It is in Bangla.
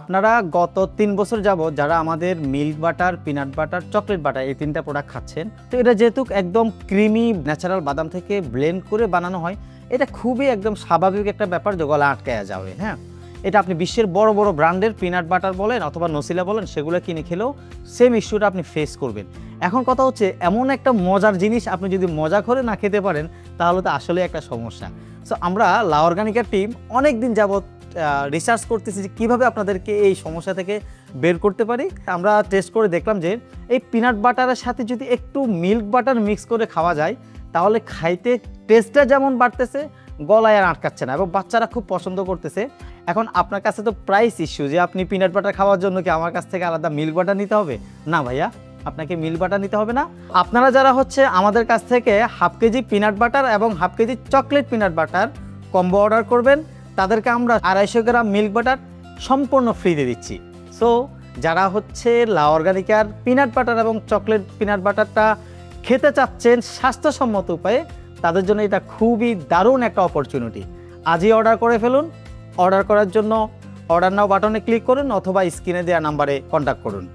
আপনারা গত 3 বছর যাবত যারা আমাদের milk butter, peanut butter, chocolate butter এই 3টা প্রোডাক্ট খাচ্ছেন, তো এটা যেহেতু একদম ক্রিমি ন্যাচারাল বাদাম থেকে ব্লেন্ড করে বানানো হয়, এটা খুবই একদম স্বাভাবিক একটা ব্যাপার যে গলা আটকায়া যাবে। হ্যাঁ, এটা আপনি বিশ্বের বড় বড় ব্র্যান্ডের পিনাট বাটার বলেন অথবা নসিলা বলেন, সেগুলো কিনে খেলেও সেম ইস্যুটা আপনি ফেস করবেন। এখন কথা হচ্ছে, এমন একটা মজার জিনিস আপনি যদি মজা করে না খেতে পারেন তাহলে তো আসলে একটা সমস্যা। সো আমরা লা অর্গানিকার টিম অনেক দিন যাবত রিসার্চ করতেছি যে কীভাবে আপনাদেরকে এই সমস্যা থেকে বের করতে পারি। আমরা টেস্ট করে দেখলাম যে এই পিনাট বাটারের সাথে যদি একটু মিল্ক বাটার মিক্স করে খাওয়া যায় তাহলে খাইতে টেস্টটা যেমন বাড়তেছে, গলায় আর আটকাচ্ছে না এবং বাচ্চারা খুব পছন্দ করতেছে। এখন আপনার কাছে তো প্রাইস ইস্যু যে আপনি পিনাট বাটার খাওয়ার জন্য কি আমার কাছ থেকে আলাদা মিল্ক বাটার নিতে হবে? না ভাইয়া, আপনাকে মিল্ক বাটার নিতে হবে না। আপনারা যারা আমাদের কাছ থেকে হাফ কেজি পিনাট বাটার এবং half KG chocolate peanut butter combo order করবেন, তাদেরকে আমরা 250 গ্রাম মিল্ক বাটার সম্পূর্ণ ফ্রিতে দিচ্ছি। সো যারা লা অর্গানিকার পিনাট বাটার এবং চকলেট পিনাট বাটারটা খেতে চাচ্ছেন স্বাস্থ্যসম্মত উপায়ে, তাদের জন্য এটা খুবই দারুণ একটা অপরচুনিটি। আজই অর্ডার করে ফেলুন। অর্ডার করার জন্য অর্ডার নাও বাটনে ক্লিক করুন অথবা স্ক্রিনে দেওয়া নাম্বারে কন্ট্যাক্ট করুন।